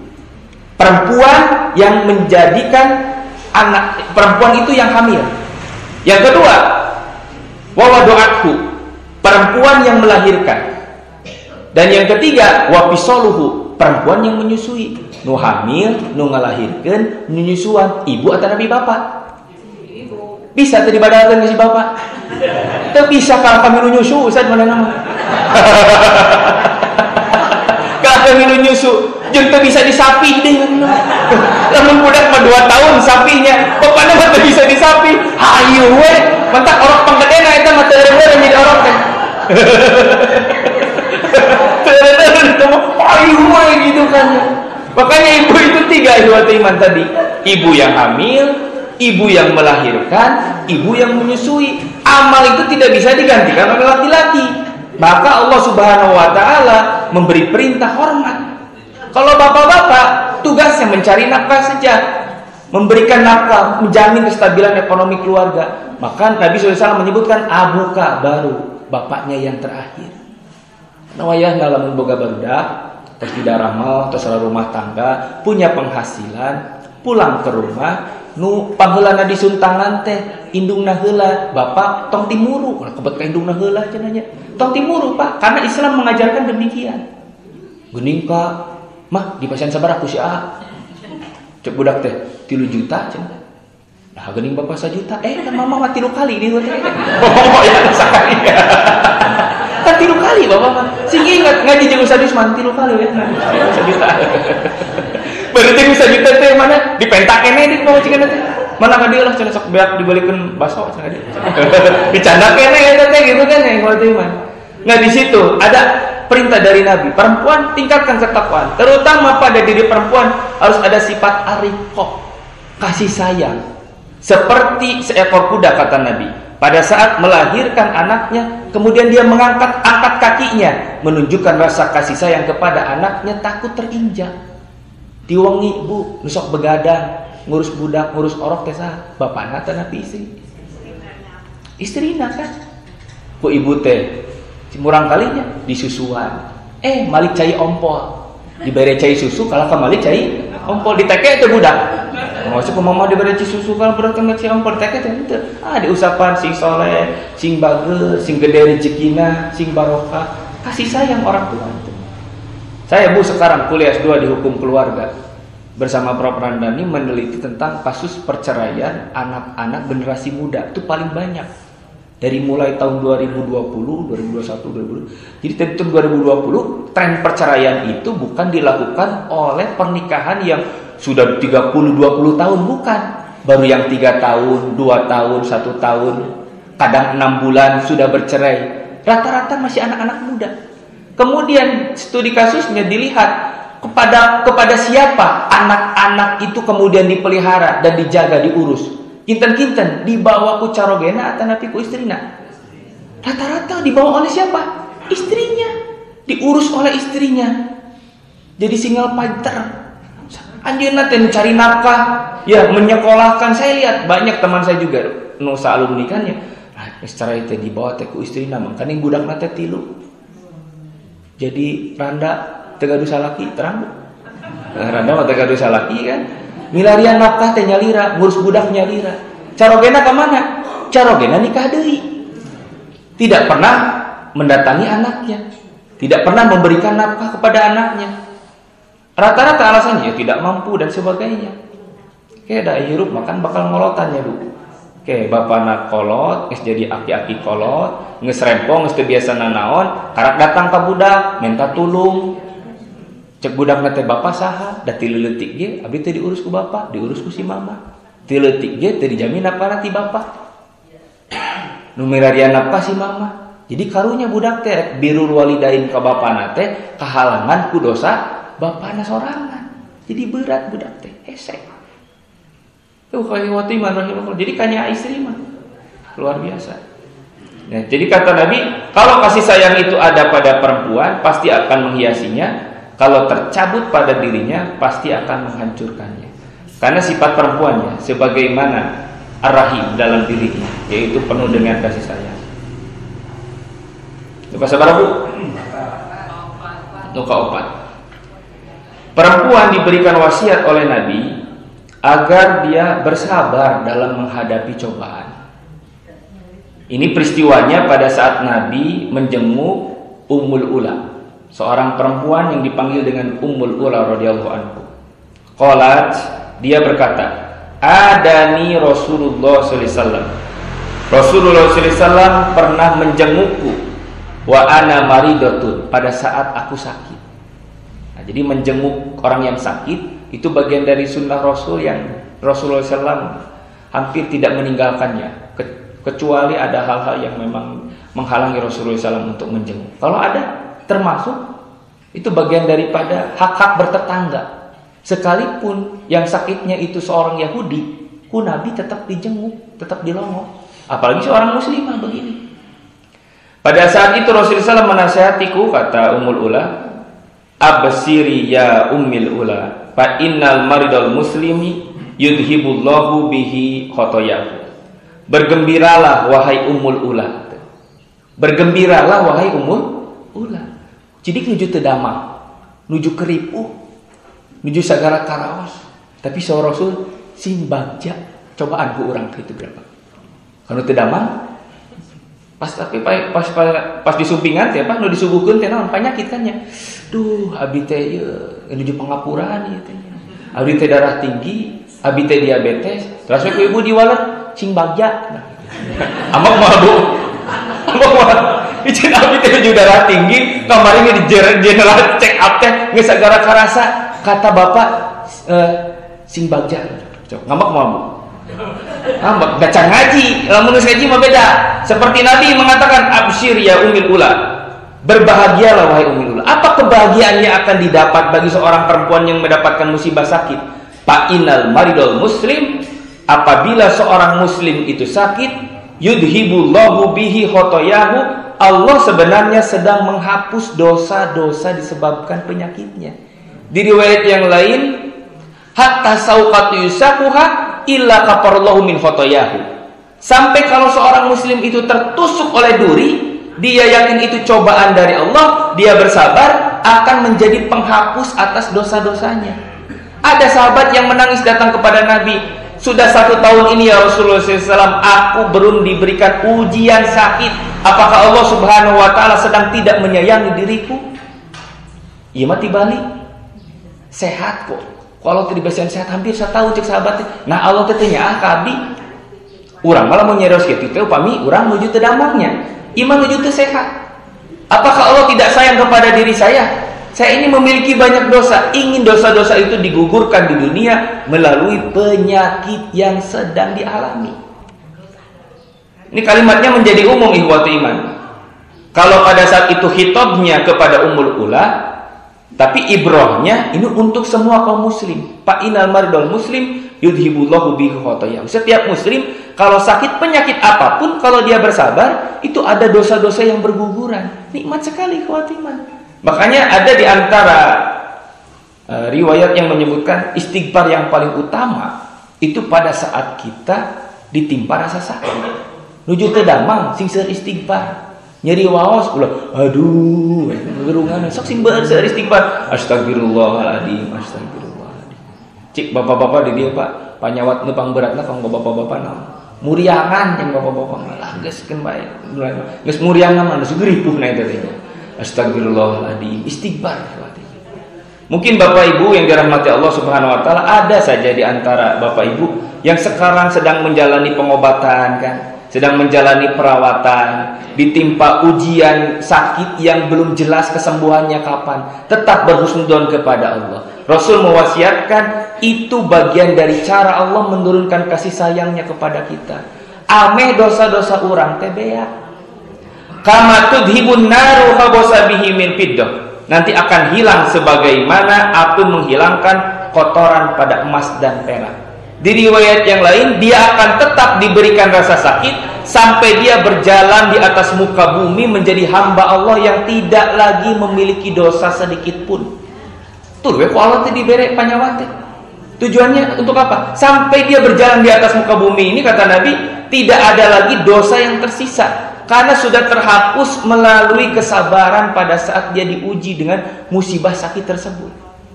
Perempuan yang menjadikan anak, perempuan itu yang hamil. Yang kedua, wawadu'athu. Perempuan yang melahirkan. Dan yang ketiga, wapisoluhu. Perempuan yang menyusui. Nu hamil, nu ngalahirkeun, nu nyusuan, ibu atau nabi bapak? Ibu. Bisa teu dibadalkeun ka si bapak? Teu bisa kalau kami nu nyusu, Ustaz mana nama? Kalau kami nu nyusu, jeung teu bisa disapih deui. Lamun budak mah 2 tahun sapinya, bapana mah teu bisa disapih. Hayu we, mentak orok panggedena eta mah teu eureun jadi orok teh. Teu eureun teh mah hayu we gitu kan. Makanya ibu itu 3 ikhwati iman tadi. Ibu yang hamil, ibu yang melahirkan, ibu yang menyusui. Amal itu tidak bisa digantikan oleh laki-laki. Maka Allah Subhanahu wa taala memberi perintah hormat. Kalau bapak-bapak tugasnya mencari nafkah saja. memberikan nafkah, menjamin kestabilan ekonomi keluarga. Maka Nabi SAW menyebutkan abuka baru, bapaknya yang terakhir. Nawayah ngalamun boga barudak, terus tidak ramal, terus rumah tangga, punya penghasilan, pulang ke rumah, nu pangheulana disuntangan teh, indungna heula, bapak tong timuru, kebet ka indungna heula cenanya. Tong timuru, Pak, karena Islam mengajarkan demikian. Geuning ka, mah dipasieun sabaraha ku si A. Cek budak teh 3 juta cenah. Nah, geuning bapak 1 juta. Kan mama mah 3 kali di teh. Oh, ya sakali. Kan 3 kali bapak mah. Sing ingat ngaji jeung Ustaz Usman 3 kali ya. 1 juta. Berarti 1 juta teh mana? Dipentak kene di bawah cikeun teh. Mana ka dieu lah cenah sok beak dibalikeun baso cenah dia. Dicanda kene eta teh gitu kan yang berarti mah. Nah di situ ada perintah dari Nabi, perempuan tingkatkan ketakwaan, terutama pada diri perempuan harus ada sifat ariqah, kasih sayang. Seperti seekor kuda kata Nabi, pada saat melahirkan anaknya, kemudian dia angkat kakinya, menunjukkan rasa kasih sayang kepada anaknya, takut terinjak. Diwangi bu, nusok begadang, ngurus budak, ngurus orok teh saha? Bapakna teh Nabi istrina kan. Ku ibu teh murang kalinya disusuan. Malik cai ompol. Dibere cai susu kalau ka malik cai ompol diteke teh budak. Masuk ke mama dibere cai susu kalau budak teh cai ompol diteke teh henteu. Diusapan sing soleh, sing bager, sing gede rezekina, sing barokah. Kasih sayang orang tua itu. Saya Bu sekarang kuliah S2 di hukum keluarga. Bersama Prof. Randani meneliti tentang kasus perceraian anak-anak generasi muda. Itu paling banyak. Dari mulai tahun 2020, 2021, 2020. Jadi tahun 2020 tren perceraian itu bukan dilakukan oleh pernikahan yang sudah 30-20 tahun, bukan. Baru yang 3 tahun, 2 tahun, 1 tahun, kadang 6 bulan sudah bercerai. Rata-rata masih anak-anak muda. Kemudian studi kasusnya dilihat kepada siapa anak-anak itu kemudian dipelihara dan dijaga, diurus. Kinten-kinten dibawa ku carogena atau napi ku istrina. Rata-rata dibawa oleh siapa? Istrinya. Diurus oleh istrinya. Jadi single fighter. Anjeunna teh mencari nafkah, ya menyekolahkan. Saya lihat banyak teman saya juga nusa alumni kan ya. Secara itu dibawa teh ku istrina, makanya budakna teh 3. Jadi randa teu gaduh salaki terang. Randa mah teu gaduh salaki kan. Milarian nafkah teh nyalira, ngurus budak nyalira. Carogena ke mana? Carogena nikah deui. Tidak pernah mendatangi anaknya. Tidak pernah memberikan nafkah kepada anaknya. Rata-rata alasannya ya tidak mampu dan sebagainya. Da hirup makan bakal ngolotannya dulu. Bapana kolot, geus jadi aki-aki kolot, geus rempong, geus teu biasa nanaon, karak datang ka budak, minta tulung. Cek budak nate bapak saha, da ti leutik ge, abdi teh diurus ku bapak, diurus ku si mama. Ti leutik ge teh dijamin apa ti bapak. Nu milarian nafkah si mama. Jadi karunya budak teh birrul walidain ka bapana teh kahalangan ku dosa bapana sorangan. Jadi berat budak teh, hese. Jadi kanya istri mah luar biasa. Nah, jadi kata Nabi, kalau kasih sayang itu ada pada perempuan, pasti akan menghiasinya. Kalau tercabut pada dirinya, pasti akan menghancurkannya. Karena sifat perempuannya sebagaimana ar-rahim dalam dirinya, yaitu penuh dengan kasih sayang. Lupa sabar Bu. Luka 4. Perempuan diberikan wasiat oleh Nabi agar dia bersabar dalam menghadapi cobaan. Ini peristiwanya pada saat Nabi menjenguk Ummul Ula, seorang perempuan yang dipanggil dengan Ummul Ula radhiyallahu anhu. Qalat, dia berkata, "Adani Rasulullah sallallahu alaihi wasallam." Rasulullah sallallahu alaihi wasallam pernah menjengukku wa ana maridatun, pada saat aku sakit. Nah, jadi menjenguk orang yang sakit itu bagian dari sunnah Rasul yang Rasulullah SAW hampir tidak meninggalkannya, kecuali ada hal-hal yang memang menghalangi Rasulullah SAW untuk menjenguk. Kalau ada, termasuk itu bagian daripada hak-hak bertetangga. Sekalipun yang sakitnya itu seorang Yahudi, Nabi tetap dijenguk, tetap dilongok. Apalagi seorang muslimah begini. Pada saat itu Rasulullah SAW menasihatiku, kata Ummul Ula, "Absiri ya Ummul Ula, fa innal maridul muslimi yudhibullahu bihi khotoyahu. Bergembiralah wahai ummul ula. Bergembiralah wahai ummul ula. Jadi nuju teu damang, nuju keripuh, nuju sagara karaos. Tapi saw Rasul sing bagja cobaan ku urang itu berapa? Kalau teu damang pas disumpingan teh nu disuguhkeun teh naon panyakit kan nya. Duh, abdi teh nuju pangapuraan ieu teh. Abdi teh darah tinggi, abdi teh diabetes, terus ku ibu diwaler sing bagja. Amok mah Bu. Amok mah. Ieu abdi teh nuju darah tinggi, kamari di general check up teh geus sagara karasa. Kata bapak sing bagja. Ngambek mah Bu. Ngambek baca ngaji, lamun ngaji mah beda. Seperti Nabi mengatakan absyir ya ummul ula. Berbahagialah wahai ummul ula. Apa kebahagiaan yang akan didapat bagi seorang perempuan yang mendapatkan musibah sakit? Fa innal maridul muslim, apabila seorang muslim itu sakit, yudhibullahu bihi khotoyahu, Allah sebenarnya sedang menghapus dosa-dosa disebabkan penyakitnya. Di riwayat yang lain, hatta sauqatu yusakuha illa kafarallahu min khotoyahu. Sampai kalau seorang muslim itu tertusuk oleh duri, dia yakin itu cobaan dari Allah, dia bersabar, akan menjadi penghapus atas dosa-dosanya. Ada sahabat yang menangis datang kepada Nabi, sudah 1 tahun ini ya Rasulullah SAW, aku belum diberikan ujian sakit. Apakah Allah Subhanahu Wa Taala sedang tidak menyayangi diriku? Iya mati balik, sehat kok. Kalau tidak bisa sehat hampir 1 tahun cek sahabatnya. Nah Allah tetenya kabi. Urang malah mau nyeros gitu teh upami urang menuju teu damangnya, iman menuju teu sehat. Apakah Allah tidak sayang kepada diri saya? Saya ini memiliki banyak dosa, ingin dosa-dosa itu digugurkan di dunia melalui penyakit yang sedang dialami. Ini kalimatnya menjadi umum ikhwatu iman. Kalau pada saat itu khitabnya kepada ummul ula, tapi ibrahnya ini untuk semua kaum muslim. Fa inal maridul muslim yudhibullahu bihi khotoyahu. Setiap muslim kalau sakit penyakit apapun, kalau dia bersabar, itu ada dosa-dosa yang berguguran. Nikmat sekali ikhwati iman. Makanya ada di antara riwayat yang menyebutkan istighfar yang paling utama itu pada saat kita ditimpa rasa sakit. Nuju teu damang sing seueur istighfar. Nyeri waos ulah aduh gerungan sok sing beueur seueur istighfar. Astagfirullahaladzim, astagfirullahaladzim. Cik bapak-bapak di dia Pak, panyawat nu pangberatna kang bapak-bapak naon. Muriangan yang bapak-bapak malah geus keun bae. Geus muriangan mah geus geripuh na eta teh. Astagfirullahaladzim, istighfar. Mungkin Bapak Ibu yang dirahmati Allah Subhanahu Wa Taala, ada saja di antara Bapak Ibu yang sekarang sedang menjalani pengobatan kan, sedang menjalani perawatan, ditimpa ujian sakit yang belum jelas kesembuhannya kapan. Tetap berhusnudzon kepada Allah. Rasul mewasiatkan itu bagian dari cara Allah menurunkan kasih sayangnya kepada kita. Ameh dosa-dosa urang teh bea. Kama tudhibun naru khabasa bihi min fiddah. Nanti akan hilang sebagaimana api menghilangkan kotoran pada emas dan perak. Di riwayat yang lain, dia akan tetap diberikan rasa sakit sampai dia berjalan di atas muka bumi menjadi hamba Allah yang tidak lagi memiliki dosa sedikit pun. Tuh, kok Allah teh diberi panyawat teh. Tujuannya untuk apa? Sampai dia berjalan di atas muka bumi ini, kata Nabi, tidak ada lagi dosa yang tersisa. Karena sudah terhapus melalui kesabaran pada saat dia diuji dengan musibah sakit tersebut.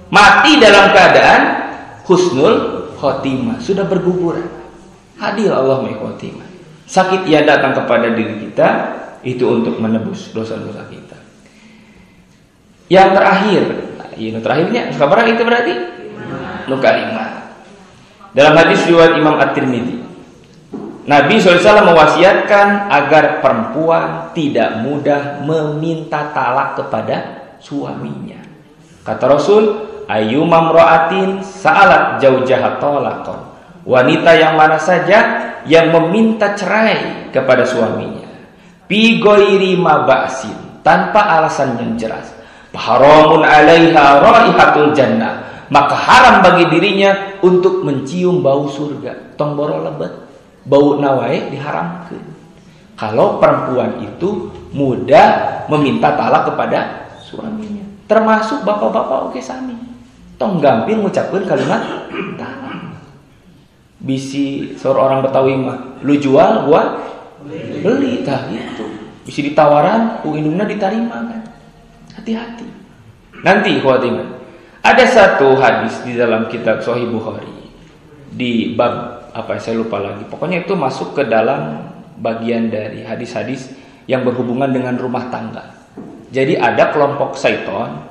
Mati dalam keadaan husnul khotimah, sudah berguguran. Hadir Allah khotimah. Sakit yang datang kepada diri kita itu untuk menebus dosa-dosa kita. Yang terakhir, terakhirnya kabar itu berarti luka 5. Dalam hadis riwayat Imam At-Tirmidzi, Nabi SAW mewasiatkan agar perempuan tidak mudah meminta talak kepada suaminya. Kata Rasul, ayyuma mra'atin sa'alat zawjaha talaqan. Wanita yang mana saja yang meminta cerai kepada suaminya, bi ghairi maba'sin, tanpa alasan yang jelas, haramun 'alaiha raihatul jannah, maka haram bagi dirinya untuk mencium bau surga. Tong boro lebet, bau nawae diharamkan. Kalau perempuan itu mudah meminta talak kepada suaminya, termasuk bapak-bapak oke sami, tong gampil mengucapkan kalimat talak. bisi seorang Betawi mah, lu jual gua beli, tah gitu. Bisi ditawaran, indungna diterima kan. Hati-hati. Nanti khawatir. Ada satu hadis di dalam kitab Sahih Bukhari di bab apa saya lupa lagi. Pokoknya itu masuk ke dalam bagian dari hadis-hadis yang berhubungan dengan rumah tangga. Jadi ada kelompok syaitan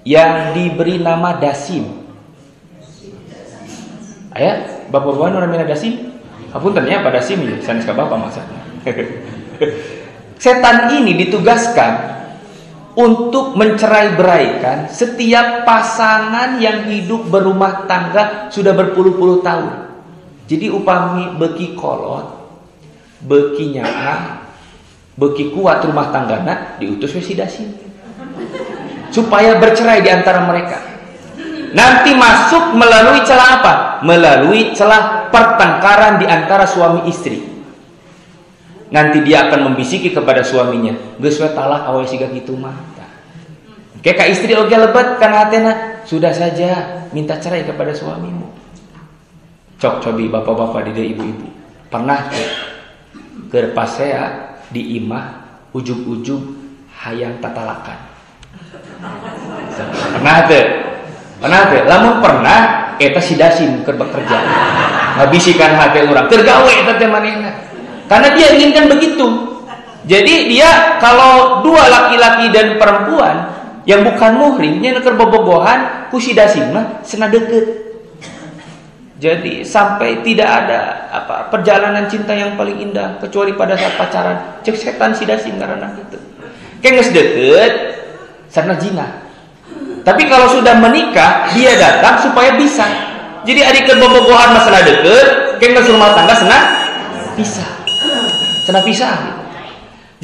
yang diberi nama Dasim. Ayah, bapak-bapak orang mina Dasim? Apuntennya pada Dasim ya, sanes ka bapak maksudnya. Setan ini ditugaskan untuk mencerai-beraikan setiap pasangan yang hidup berumah tangga sudah berpuluh-puluh tahun. Jadi upami beki kolot, beki nyaah, beki kuat rumah tanggana diutus si Dasim supaya bercerai di antara mereka. Nanti masuk melalui celah apa? Melalui celah pertengkaran di antara suami istri. Nanti dia akan membisiki kepada suaminya, geus we talak awe siga kitu mah. Kayak ka istri oge lebat kana hatena, sudah saja minta cerai kepada suamimu. Cok cobi bapak-bapak di dieu ibu-ibu. Pernah keur pasea di imah ujug-ujug hayang tatalakan. Pernah teu? Pernah teu? Lamun pernah eta si Dasim keur bekerja. Ngabisikan hate urang, keur gawe eta teh manehna. Karena dia inginkan begitu. Jadi dia kalau dua laki-laki dan perempuan yang bukan muhrim nya keur bobogohan ku si Dasim mah cenah deukeut. Jadi sampai tidak ada perjalanan cinta yang paling indah kecuali pada saat pacaran. Cek setan si Dasim karena itu. Kayak geus deukeut sareng zina. Tapi kalau sudah menikah dia datang supaya bisa. Jadi ari keur bobogohan mah cenah deukeut, kayak geus rumah tangga cenah pisah. Cenah pisah.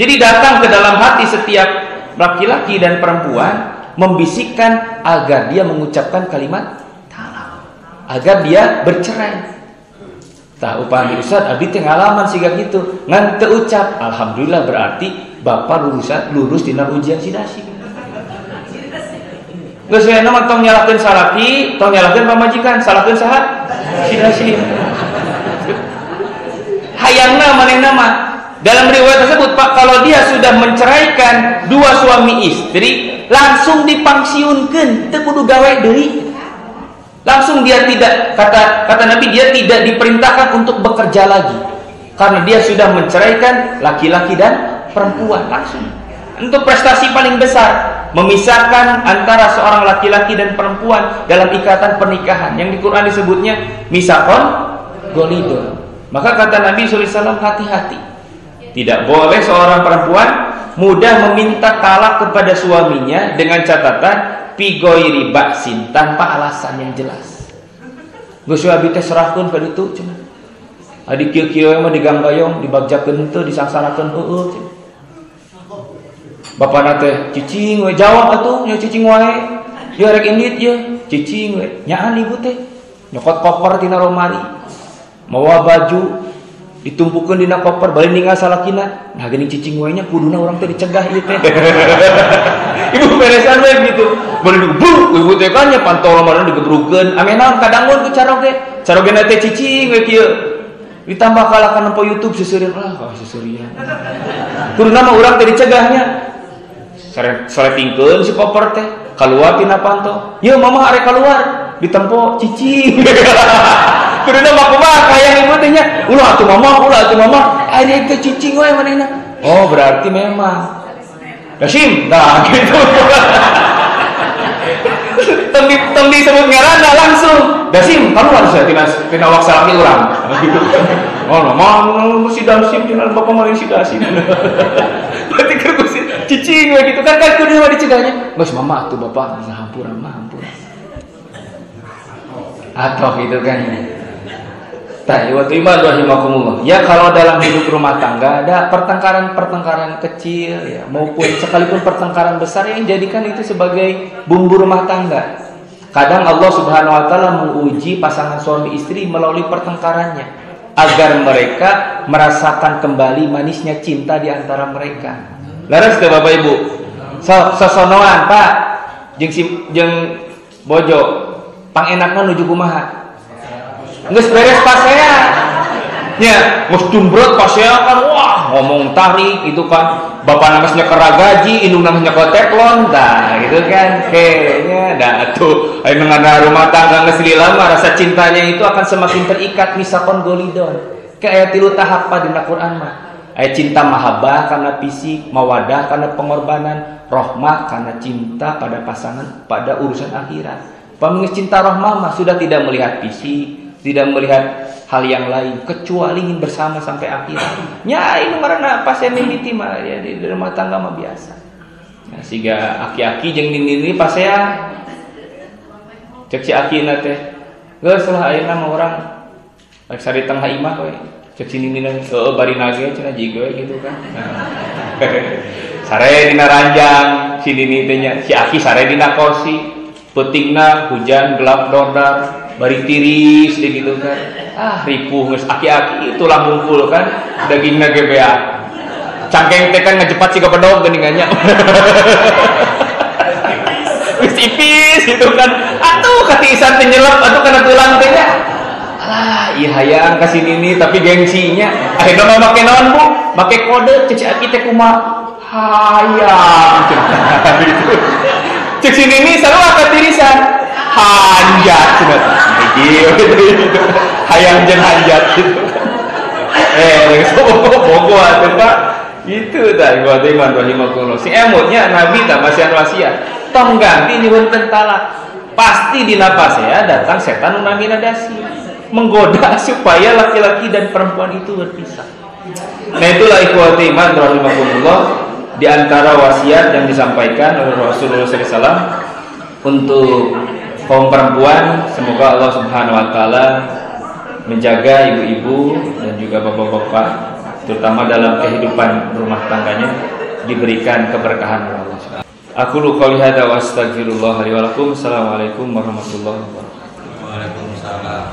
Jadi datang ke dalam hati setiap laki-laki dan perempuan membisikkan agar dia mengucapkan kalimat talak, agar dia bercerai. Tah upami Ustaz abdi teh ngalaman siga kitu, ngan teu ucap alhamdulillah berarti bapak lulus dina ujian si Dasim. Geus we mah tong nyalakeun salaki, tong nyalakeun pamajikan, salahkeun saha? Si Dasim. Hayangna manehna mah dalam riwayat tersebut Pak, kalau dia sudah menceraikan dua suami istri langsung dipangsiunkeun, teu kudu gawe deui. Langsung dia tidak kata Nabi dia tidak diperintahkan untuk bekerja lagi karena dia sudah menceraikan laki-laki dan perempuan langsung. Untuk prestasi paling besar memisahkan antara seorang laki-laki dan perempuan dalam ikatan pernikahan yang di Quran disebutnya misakon golidon. Maka kata Nabi SAW hati-hati. Tidak boleh seorang perempuan mudah meminta talak kepada suaminya dengan catatan pigoiri baksin tanpa alasan yang jelas. Geus we abi teh serahkeun ka ditu cenah. Adi kieu-kieu mah digangbayong, dibagjakeun teu, disangsarakeun heueuh cenah. Bapana teh cicing we jawab atuh, nya cicing wae. Ieu rek indit ieu, cicing we. Nyaan ibu teh nyokot koper tina romari. Mawa baju ditumpukeun dina koper bari ninggal salakina. Nah geuning cicing we nya kuduna urang teh dicegah ieu teh. Ibu beresan we gitu. Bari digebruk ibu teh kan nya pantol meureun digebrukeun. Ame naon kadangun ku caroge. Carogena teh cicing we kieu. Ditambah kalakan nempo YouTube seseureun seseureun. Kuduna mah urang teh dicegahnya. Sore tingkeun si koper teh keluar tina pantol. Yeuh mama arek keluar ditempo cicing. Kuduna mah kumaha hayang ibu teh nya. Ulah atuh mama, ari ke cicing we manehna. Oh, berarti memang. Dasim, nah gitu. Tembi sebut ngaranna langsung. Dasim, kamu harus tina wak salaki urang. Gitu. Oh, mama si Dasim tina bapak mah si Dasim. Berarti keur cicing we gitu kan kudu mah dicegahnya. Geus mama atuh bapak hampura mah hampura. Atau gitu kan. Ya kalau dalam hidup rumah tangga ada pertengkaran kecil ya, maupun sekalipun pertengkaran besar yang jadikan itu sebagai bumbu rumah tangga. Kadang Allah Subhanahu wa taala menguji pasangan suami istri melalui pertengkarannya agar mereka merasakan kembali manisnya cinta di antara mereka. Laras teh Bapak Ibu. Sosonoan Pak jeung bojo pangenakna nuju kumaha? Nggak beres pasea. Ya, mus jumbrot pasea kan, wah ngomong tarik itu kan. Bapak namanya nyeker gaji, indung namanya nyeker teplon, dah gitu kan. Kayaknya dah tuh, ayo ngana rumah tangga ngesli lama, rasa cintanya itu akan semakin terikat misakon golidon. Kayak tilu tahap di Al-Quran mah. Ayat cinta mahabbah karena fisik, mawadah karena pengorbanan, rohmah karena cinta pada pasangan, pada urusan akhirat. Pemingis cinta rohmah mah sudah tidak melihat fisik, tidak melihat hal yang lain, kecuali ingin bersama sampai akhirat. Ya ini marana pas mimiti mah ya di rumah tangga mah biasa. Nah, sehingga aki-aki jeung nini pas ya cek si aki teh. Geus lah ayeuna mah urang rek sari tengah imah we. Cek si nini bari nage cenah jigo gitu kan. Sare dina ranjang si nini teh nya, si aki sare dina kursi. Petingna hujan gelap dordar, bari tiris deh gitu kan. Ripuh geus aki-aki tulang ngumpul kan, dagingna gebea. Cangkeng teh kan ngajepat siga pedog geuningannya. Wis ipis gitu kan. Atuh katiisan teh nyelep, atuh kana tulang teh nya. Alah, ieu hayang ka sini nih tapi gengsinya. Akhirna mah make naon Bu? Make kode cek aki teh kumaha? Hayang. Gitu. Cek sini nih selalu akan tirisan hanjat cenah. Gitu. Hayang jeung hanjat gitu. Bogo atuh Pak. Itu tah gua teh man rahimakumullah. Si emutnya Nabi tah masih wasiat. Tong ganti nyuwun talak. Pasti dina pasea datang setan nu namina dasi. Menggoda supaya laki-laki dan perempuan itu berpisah. Nah itulah ikhwati iman rahimakumullah. Di antara wasiat yang disampaikan oleh Rasulullah SAW untuk kaum perempuan, semoga Allah Subhanahu Wa Taala menjaga ibu-ibu dan juga bapak-bapak, terutama dalam kehidupan rumah tangganya, diberikan keberkahan oleh Allah Subhanahu. Aku qouli hadza wa astaghfirullah li wa lakum. Assalamualaikum warahmatullahi wabarakatuh. Waalaikumsalam.